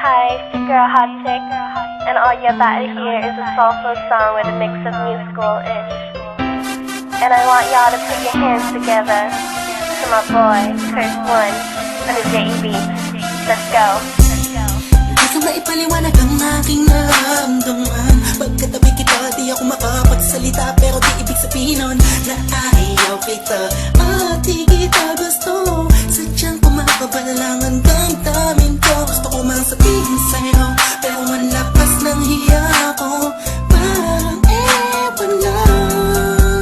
Hi, it's your girl Hot Chick, and all you're about to hear is a soulful song with a mix of musical-ish. And I want y'all to put your hands together to my boy, Curse One, on the JEB. Let's go. Di ka maipaliwanag ang aking nararamdaman. Pagkatabi kita, di ako makapagsalita, pero di ibig sabihin nun na ayaw kita at di kita gusto. Sadyang pumapabala hanggang damin ko. Gusto ko mang sabihin sa'yo, pero malapas ng hiya ko. Parang ewan lang.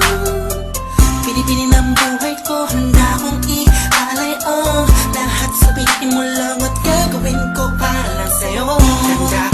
Pinipili ng buhay ko, handa kong ialay lahat sabihin mo lang at gagawin ko para lang sa'yo. Handa.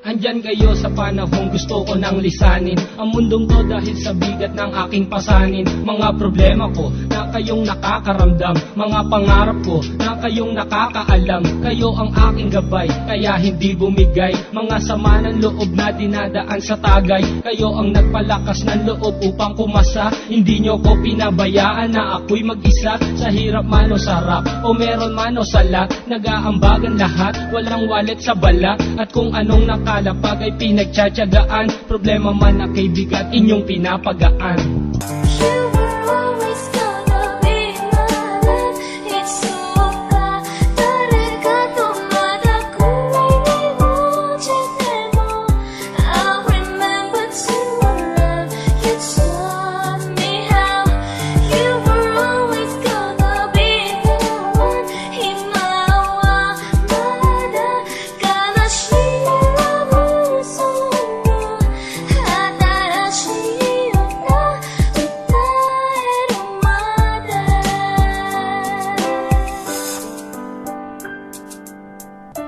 Andyan kayo sa panahong gusto ko nang lisanin ang mundong to dahil sa bigat ng aking pasanin. Mga problema ko na kayong nakakaramdam, mga pangarap ko na kayong nakakaalam. Kayo ang aking gabay, kaya hindi bumigay. Mga sama ng loob na dinadaan sa tagay. Kayo ang nagpalakas ng loob upang kumasa. Hindi nyo ko pinabayaan na ako'y mag-isa. Sa hirap man o sarap, o meron man o sala, nag-aambagan lahat, walang wallet sa bala. At kung anong nakalapag ay pinagtsatsagaan, problema man na kay bigat inyong pinapagaan.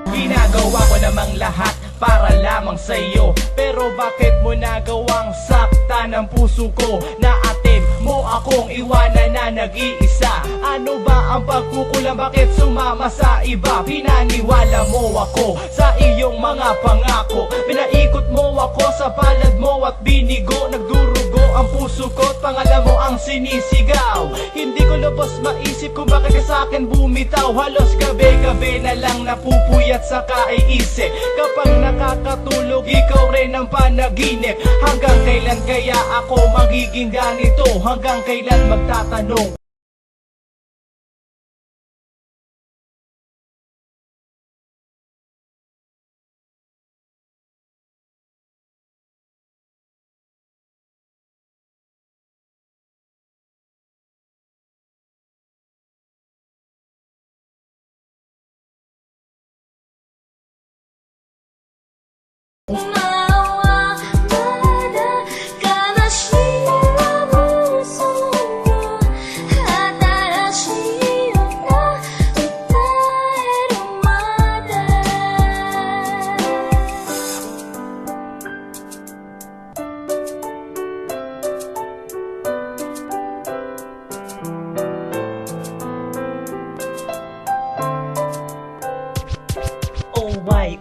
Ginagawa ko namang lahat para lamang sa'yo, pero bakit mo nagawang saktan ang puso ko? Naatim mo akong iwanan na nag-iisa. Ano ba ang pagkukulang? Bakit sumama sa iba? Pinaniwala mo ako sa iyong mga pangako. Pinaikot mo ako sa palad mo at binigo. Nagdurugo ang puso ko at pangalan mo ang sinisigaw. Hindi ko lubos maisip kung bakit ka sa'kin bumitaw. Halos gabi-gabi na lang napupuyat sa kaiisip. Kapag nakakatulog, ikaw rin ang panaginip. Hanggang kailan kaya ako magiging ganito? Hanggang kailan magtatanong?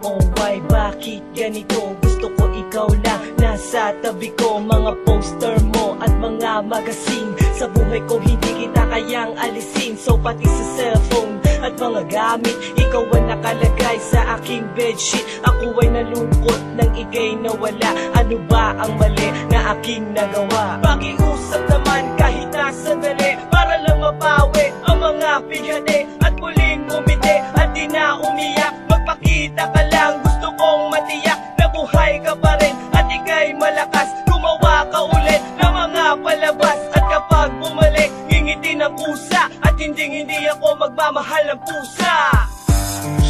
Oh why, bakit ganito? Gusto ko ikaw lang nasa tabi ko. Mga poster mo at mga magazine, sa buhay ko hindi kita kayang alisin. So pati sa cellphone at mga gamit, ikaw ang nakalagay sa aking bedsheet. Ako ay nalungkot nang ika'y nawala. Ano ba ang mali na aking nagawa? Pakiusap naman kahit nasa dali, para lang mapawi ang mga bighani at muling umiti at di na umiyak. Magpakita ka lang, gusto kong matiyak na buhay ka pa rin at ika'y malakas. Gumawa ka ulit ng mga palabas at kapag bumalik, ngingiti ng kusa at hindi ako magmamahal ng pusa.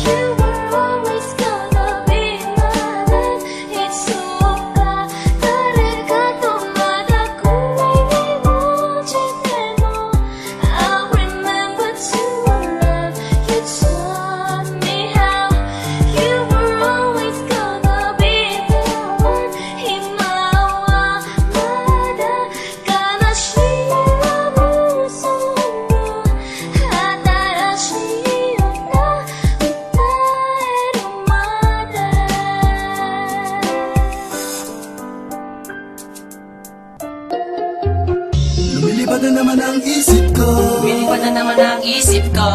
You were always gonna be mine. It's so bad. Remember to ang isip ko. Lumilipad na naman ang isip ko.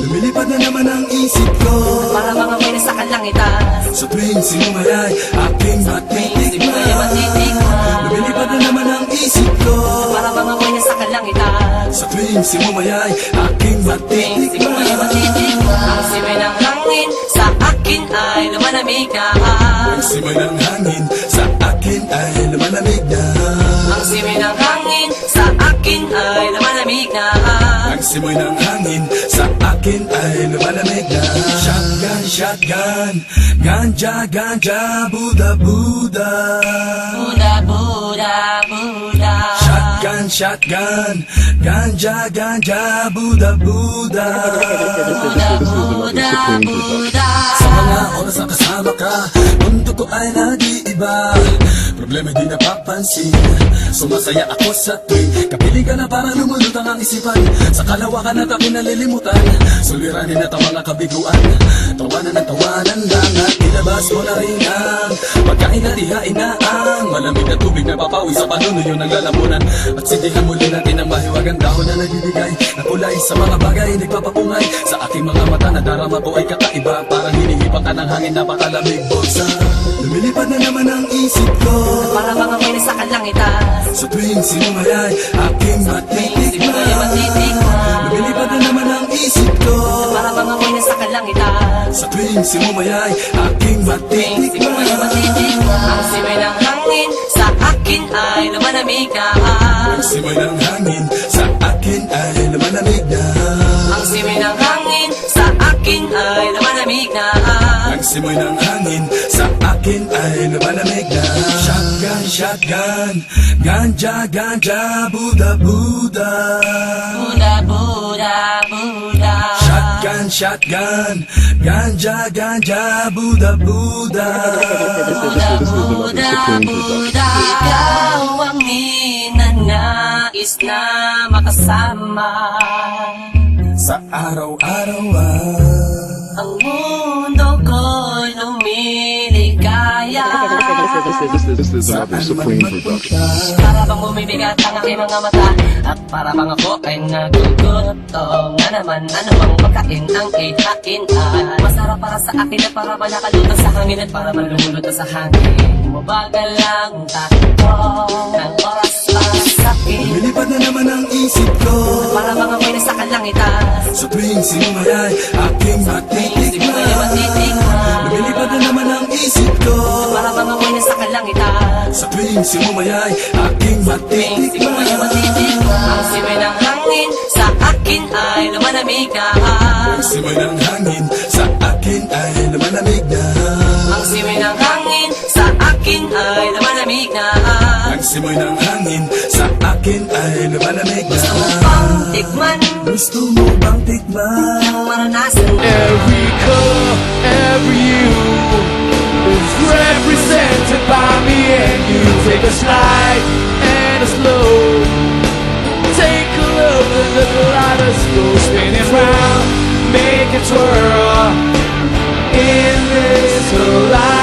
Lumilipad na naman ang isip ko. Para mga may nasa kalangitan. Sa tuwing sinumayay, aking Sinumayay matitikman. matitikman. Lumilipad na naman ang isip ko. Para mga may nasa kalangitan. Sa tuwing sinumayay, aking Sinumayay matitikman. matitikman. Ang simoy ng hangin sa akin ay lumalamig na. Ang simoy ng hangin sa akin ay lumalamig na. Ang simoy ng hangin sa akin ay lumalamig na. Ang simoy ng hangin sa akin ay lumalamig na. Shotgun, shotgun, ganja, ganja, Buddha, Buddha. Buda, Buda, Buda. Shotgun, shotgun, ganja, ganja, Buddha, Buddha. Buda, Buda, Buda. Sa mga oras na kasama ka, mundo ko ay nag-iiba. Problema di napapansin, sumasaya ako sa tuwing kapiling ka na parang lumulutang ang isipan. Sa kalawakan at ako'y nalilimutan, suliranin at ang mga kabiguan. Tawanan at tawanan lang at ilabas mo na rin ang pagkain at ihain na ang malamig na tubig na papawi sa panunuyo ng lalamunan. At sindihan muli natin ang mahiwagang dahon na nagbibigay ng kulay sa mga bagay nagpapapungay. Sa aking mga mata na darama ko ay kakaiba, parang hinihipan ka ng hangin, napakalamig bulsa. Lumilipad na naman ang isip ko. Para mga may nasa kalangitan. Sa tuwing sinumayay, aking Sinumayay matitikman. matitikman. Lumilipad na naman ang isip ko. Para mga may nasa kalangitan. Sa tuwing sinumayay, aking Sinumayay matitikman. matitikman. Ang simoy ng hangin sa akin ay lumalamig na. Ang simoy ng hangin sa akin ay lumalamig na. Ang simoy ng hangin sa akin ay lumalamig na. Ang simoy ng hangin sa akin ay lumalamig na. Shotgun, shotgun, ganja, ganja, Buddha, Buddha. Buda, Buda, Buda. Shotgun, shotgun, ganja, ganja, Buddha, Buddha. Buda, Buda, Buda. Ikaw ang ninanais na makasama. Sa araw-araw Ang mundo ko'y lumiligaya. saan man magpunta. Para bang bumibigat ang aking mga mata, at para bang ako ay nagugutom na naman. Ano bang pagkain ang ihain ay masarap para sa akin, at para ba nakalutang sa hangin, at para man lumulutang sa hangin. Bumagal lang takbo ng oras para sa akin. Lumilipad na naman ang isip ko. Para bang ako'y nasa kalangitan. Sa tuwing sinumayay, aking Sinumayay matitikman. matitikman. Lumilipad na naman ang isip ko. Para bang ako'y nasa kalangitan. Sa tuwing sinumayay, aking Sinumayay matitikman. matitikman. Ang simoy ng hangin sa akin ay lumalamig na. Ang simoy ng hangin sa akin ay lumalamig na. Ang simoy ng hangin sa akin ay lumalamig na. Ang simoy ng hangin sa akin ay lumalamig na. Upang tikman Gusto mo bang tikman? ang maranasan mo. Every color, every hue is represented by me and you. Take a slide and a slow. Take a look at the kaleidoscope spinning round, make it twirl in this kaleidoscope.